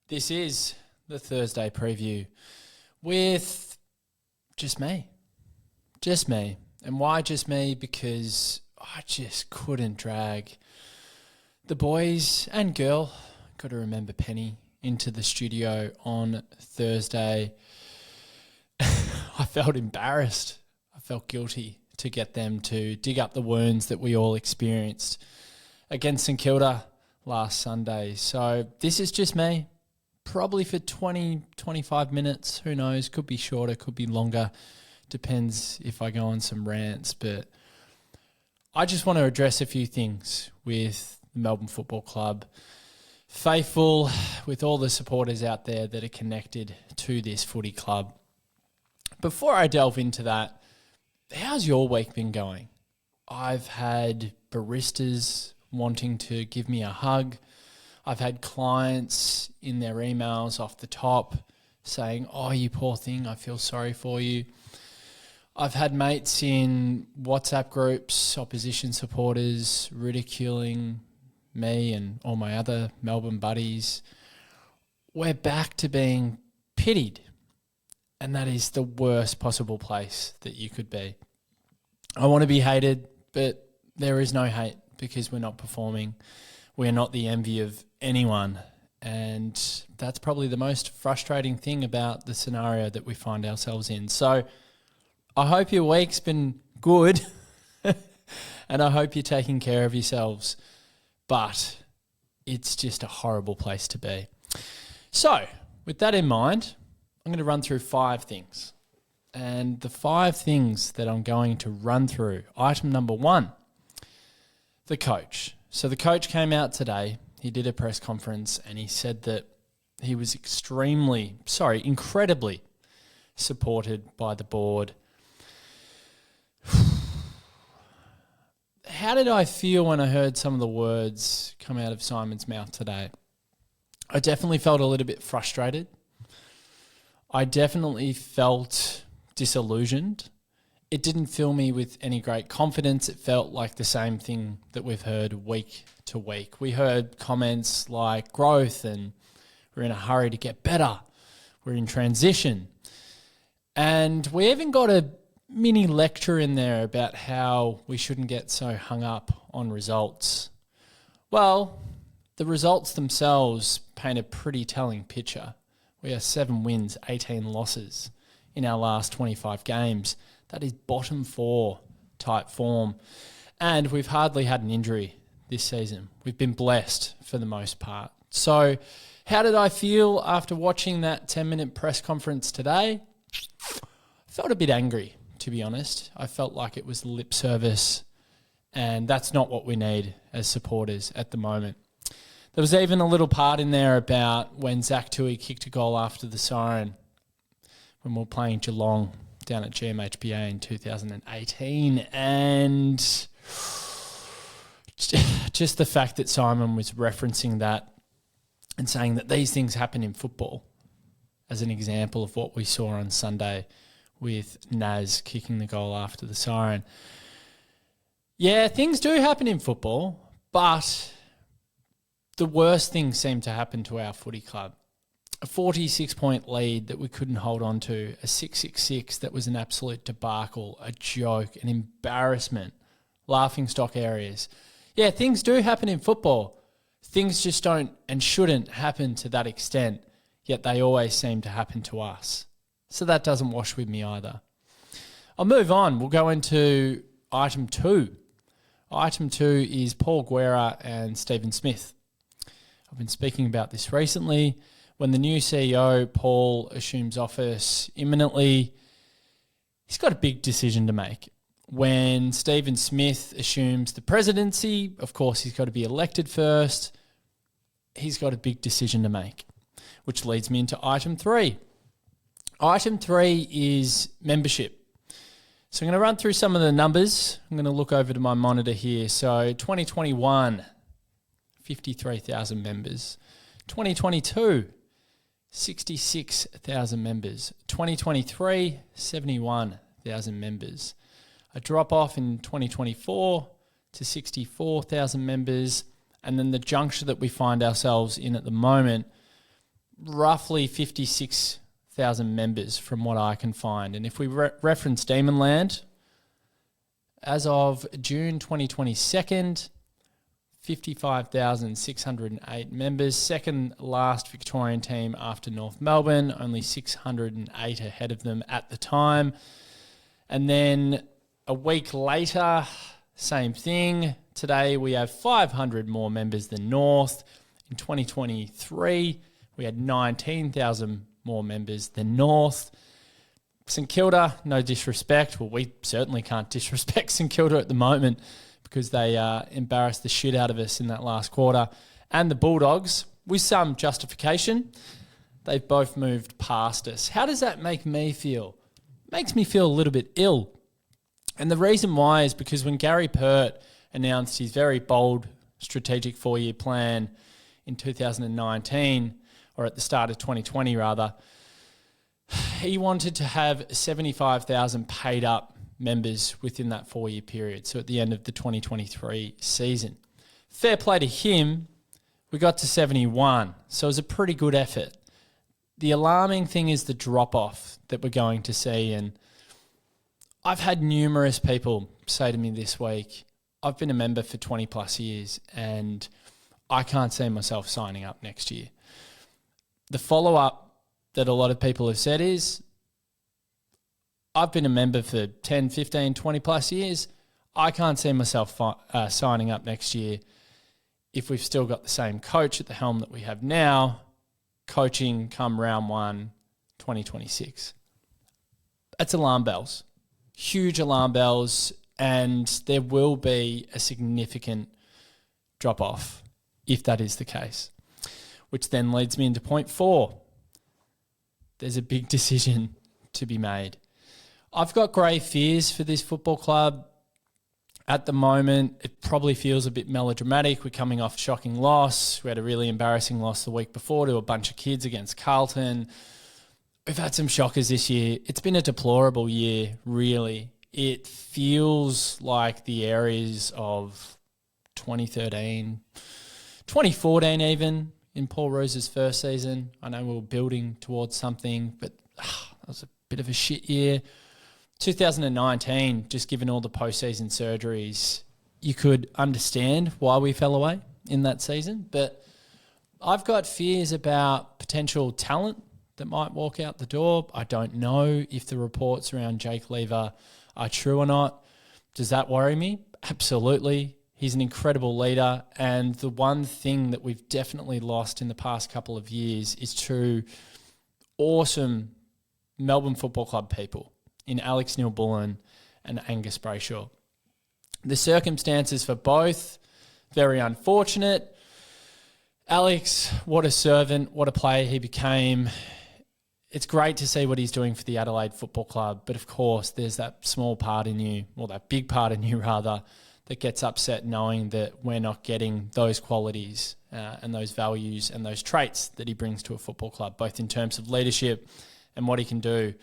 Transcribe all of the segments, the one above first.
This is the Thursday preview with just me. Just me. And why just me? Because I just couldn't drag the boys and girl, got to remember Penny, into the studio on Thursday. I felt embarrassed. I felt guilty to get them to dig up the wounds that we all experienced against St Kilda last Sunday. So this is just me. Probably for 20, 25 minutes. Who knows? Could be shorter, could be longer. Depends if I go on some rants. But I just want to address a few things with the Melbourne Football Club faithful, with all the supporters out there that are connected to this footy club. Before I delve into that, how's your week been going? I've had baristas wanting to give me a hug. I've had clients in their emails off the top saying, "Oh, you poor thing, I feel sorry for you." I've had mates in WhatsApp groups, opposition supporters, ridiculing me and all my other Melbourne buddies. We're back to being pitied, and that is the worst possible place that you could be. I want to be hated, but there is no hate because we're not performing. We're not the envy of anyone, and that's probably the most frustrating thing about the scenario that we find ourselves in. So I hope your week's been good and I hope you're taking care of yourselves, but it's just a horrible place to be. So with that in mind, I'm going to run through 5 things, and the 5 things that I'm going to run through. Item number 1, the coach. So the coach came out today, he did a press conference, and he said that he was incredibly supported by the board. How did I feel when I heard some of the words come out of Simon's mouth today? I definitely felt a little bit frustrated. I definitely felt disillusioned. It didn't fill me with any great confidence. It felt like the same thing that we've heard week to week. We heard comments like growth and we're in a hurry to get better. We're in transition. And we even got a mini lecture in there about how we shouldn't get so hung up on results. Well, the results themselves paint a pretty telling picture. We are 7 wins, 18 losses in our last 25 games. That is bottom 4 type form. And we've hardly had an injury this season. We've been blessed for the most part. So how did I feel after watching that 10-minute press conference today? I felt a bit angry, to be honest. I felt like it was lip service, and that's not what we need as supporters at the moment. There was even a little part in there about when Zach Tui kicked a goal after the siren when we were playing Geelong down at GMHBA in 2018, and just the fact that Simon was referencing that and saying that these things happen in football as an example of what we saw on Sunday with Naz kicking the goal after the siren. Yeah, things do happen in football, but the worst things seem to happen to our footy club. A 46-point lead that we couldn't hold on to, a 6-6-6 that was an absolute debacle, a joke, an embarrassment, laughingstock areas. Yeah, things do happen in football. Things just don't and shouldn't happen to that extent, yet they always seem to happen to us. So that doesn't wash with me either. I'll move on. We'll go into item 2. Item 2 is Paul Guerra and Stephen Smith. I've been speaking about this recently. When the new CEO, Paul, assumes office imminently, he's got a big decision to make. When Stephen Smith assumes the presidency, of course, he's got to be elected first. He's got a big decision to make, which leads me into item 3. Item 3 is membership. So I'm going to run through some of the numbers. I'm going to look over to my monitor here. So 2021, 53,000 members. 2022, 66,000 members. 2023, 71,000 members. A drop off in 2024 to 64,000 members. And then the juncture that we find ourselves in at the moment, roughly 56,000 members from what I can find. And if we reference Demonland, as of June 2022, 55,608 members. Second last Victorian team after North Melbourne, only 608 ahead of them at the time. And then a week later, same thing. Today we have 500 more members than North. In 2023, we had 19,000 more members than North. St Kilda, no disrespect. Well, we certainly can't disrespect St Kilda at the moment because they embarrassed the shit out of us in that last quarter. And the Bulldogs, with some justification, they've both moved past us. How does that make me feel? It makes me feel a little bit ill. And the reason why is because when Gary Pert announced his very bold strategic 4-year plan in 2019, or at the start of 2020 rather, he wanted to have 75,000 paid up members within that 4-year period, so at the end of the 2023 season. Fair play to him, we got to 71, so it was a pretty good effort. The alarming thing is the drop-off that we're going to see, and I've had numerous people say to me this week, I've been a member for 20 plus years and I can't see myself signing up next year. The follow-up that a lot of people have said is, I've been a member for 10, 15, 20 plus years. I can't see myself signing up next year if we've still got the same coach at the helm that we have now, coaching come round 1, 2026. That's alarm bells. Huge alarm bells, and there will be a significant drop-off if that is the case, which then leads me into point 4. There's a big decision to be made. I've got grave fears for this football club. At the moment, it probably feels a bit melodramatic. We're coming off a shocking loss. We had a really embarrassing loss the week before to a bunch of kids against Carlton. We've had some shockers this year. It's been a deplorable year, really. It feels like the areas of 2013, 2014 even, in Paul Rose's first season. I know we were building towards something, but that was a bit of a shit year. 2019, just given all the postseason surgeries, you could understand why we fell away in that season. But I've got fears about potential talent that might walk out the door. I don't know if the reports around Jake Lever are true or not. Does that worry me? Absolutely. He's an incredible leader. And the one thing that we've definitely lost in the past couple of years is two awesome Melbourne Football Club people in Alex Neil-Bullen and Angus Brayshaw. The circumstances for both, very unfortunate. Alex, what a servant, what a player he became. It's great to see what he's doing for the Adelaide Football Club, but of course there's that small part in you, or that big part in you rather, that gets upset knowing that we're not getting those qualities and those values and those traits that he brings to a football club, both in terms of leadership and what he can do,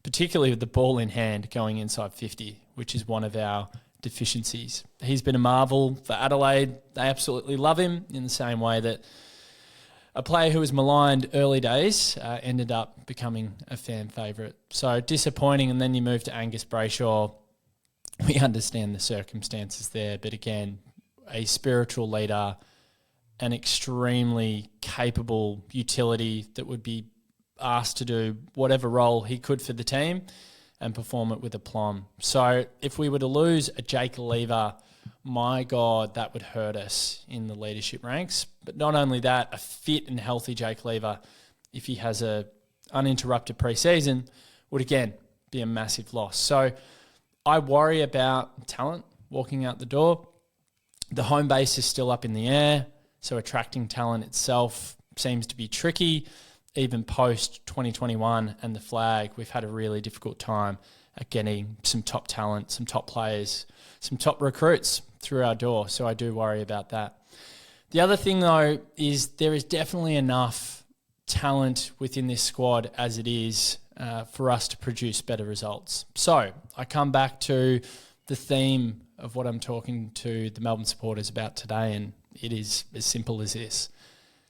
particularly with the ball in hand going inside 50, which is one of our deficiencies. He's been a marvel for Adelaide. They absolutely love him in the same way that a player who was maligned early days ended up becoming a fan favourite. So disappointing, and then you move to Angus Brayshaw. We understand the circumstances there, but again, a spiritual leader, an extremely capable utility that would be asked to do whatever role he could for the team and perform it with aplomb. So if we were to lose a Jake Lever, my God, that would hurt us in the leadership ranks. But not only that, a fit and healthy Jake Lever, if he has a uninterrupted pre-season, would again be a massive loss. So I worry about talent walking out the door. The home base is still up in the air, so attracting talent itself seems to be tricky. Even post 2021 and the flag, we've had a really difficult time at getting some top talent, some top players, some top recruits through our door. So I do worry about that. The other thing though is there is definitely enough talent within this squad as it is for us to produce better results. So I come back to the theme of what I'm talking to the Melbourne supporters about today, and it is as simple as this.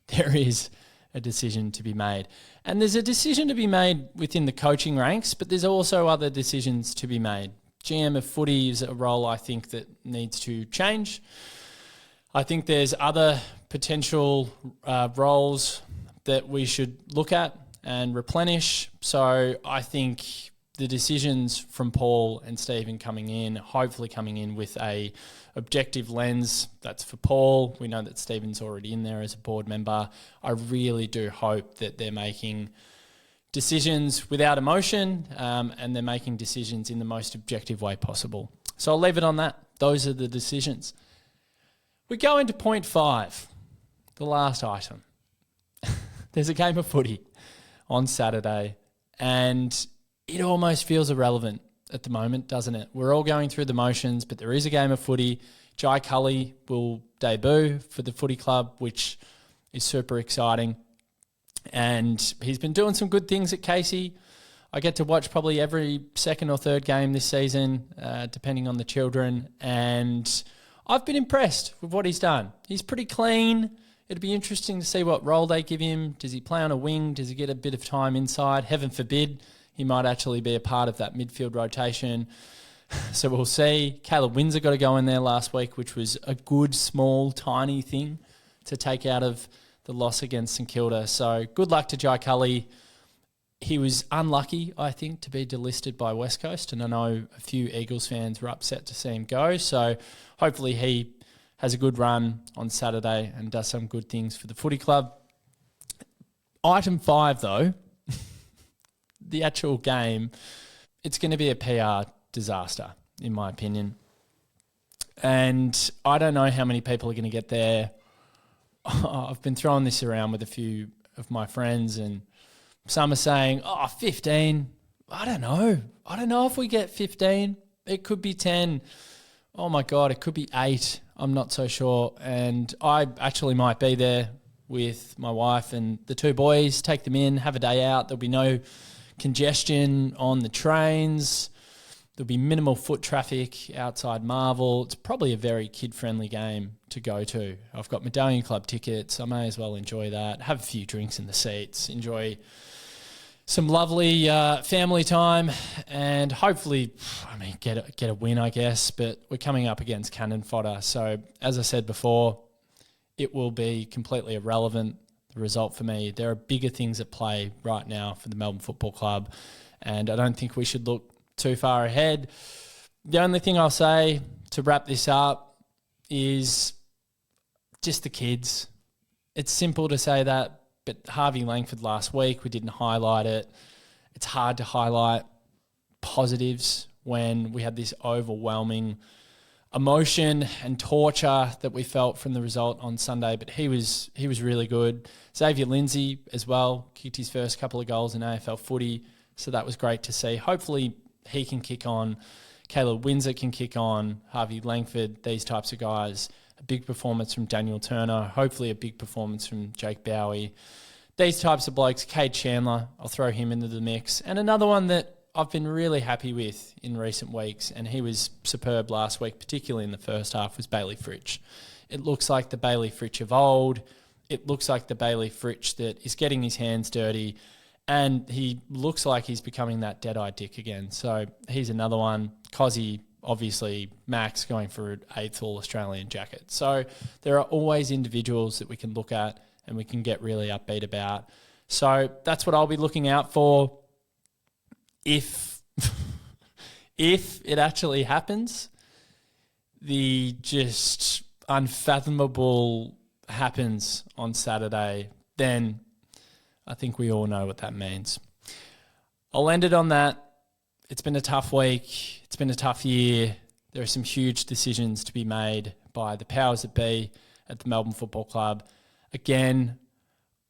There is a decision to be made. And there's a decision to be made within the coaching ranks, but there's also other decisions to be made. GM of footy is a role I think that needs to change. I think there's other potential roles that we should look at and replenish. So I think the decisions from Paul and Stephen hopefully coming in with a objective lens. That's for Paul. We know that Stephen's already in there as a board member. I really do hope that they're making decisions without emotion and they're making decisions in the most objective way possible. So I'll leave it on that. Those are the decisions. We go into point 5, the last item. There's a game of footy on Saturday and it almost feels irrelevant at the moment, doesn't it? We're all going through the motions, but there is a game of footy. Jai Cully will debut for the footy club, which is super exciting. And he's been doing some good things at Casey. I get to watch probably every second or third game this season, depending on the children. And I've been impressed with what he's done. He's pretty clean. It'd be interesting to see what role they give him. Does he play on a wing? Does he get a bit of time inside? Heaven forbid. He might actually be a part of that midfield rotation. So we'll see. Caleb Windsor got to go in there last week, which was a good, small, tiny thing to take out of the loss against St Kilda. So good luck to Jai Cully. He was unlucky, I think, to be delisted by West Coast, and I know a few Eagles fans were upset to see him go. So hopefully he has a good run on Saturday and does some good things for the footy club. Item 5, though, the actual game, it's going to be a PR disaster, in my opinion. And I don't know how many people are going to get there. I've been throwing this around with a few of my friends and some are saying, 15. I don't know. I don't know if we get 15. It could be 10. Oh my God, it could be 8. I'm not so sure. And I actually might be there with my wife and the 2 boys, take them in, have a day out. There'll be no congestion on the trains. There'll be minimal foot traffic outside Marvel. It's probably a very kid-friendly game to go to. I've got Medallion Club tickets. I may as well enjoy that. Have a few drinks in the seats. Enjoy some lovely family time and hopefully, get a win, I guess. But we're coming up against cannon fodder. So as I said before, it will be completely irrelevant, the result for me. There are bigger things at play right now for the Melbourne Football Club, and I don't think we should look too far ahead. The only thing I'll say to wrap this up is just the kids. It's simple to say that, but Harvey Langford last week, we didn't highlight it. It's hard to highlight positives when we had this overwhelming emotion and torture that we felt from the result on Sunday, but he was really good. Xavier Lindsay as well kicked his first couple of goals in AFL footy, so that was great to see. Hopefully he can kick on. Caleb Windsor can kick on. Harvey Langford, these types of guys. A big performance from Daniel Turner. Hopefully a big performance from Jake Bowie. These types of blokes. Cade Chandler, I'll throw him into the mix. And another one that I've been really happy with in recent weeks, and he was superb last week, particularly in the first half, was Bailey Fritsch. It looks like the Bailey Fritsch of old. It looks like the Bailey Fritsch that is getting his hands dirty, and he looks like he's becoming that dead-eye dick again. So he's another one. Cozzy, obviously, Max going for an 8th All-Australian jacket. So there are always individuals that we can look at and we can get really upbeat about. So that's what I'll be looking out for. If it actually happens, the just unfathomable happens on Saturday, then I think we all know what that means. I'll end it on that. It's been a tough week. It's been a tough year. There are some huge decisions to be made by the powers that be at the Melbourne Football Club. Again,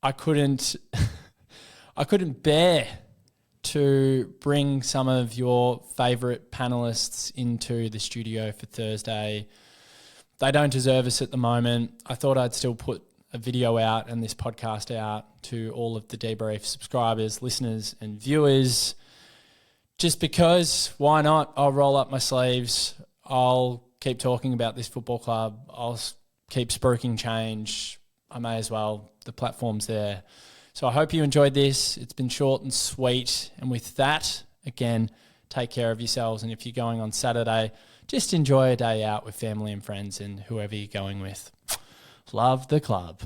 I couldn't bear to bring some of your favourite panellists into the studio for Thursday. They don't deserve us at the moment. I thought I'd still put a video out and this podcast out to all of the DeeBrief subscribers, listeners and viewers. Just because, why not? I'll roll up my sleeves. I'll keep talking about this football club. I'll keep spruiking change. I may as well. The platform's there. So I hope you enjoyed this. It's been short and sweet. And with that, again, take care of yourselves. And if you're going on Saturday, just enjoy a day out with family and friends and whoever you're going with. Love the club.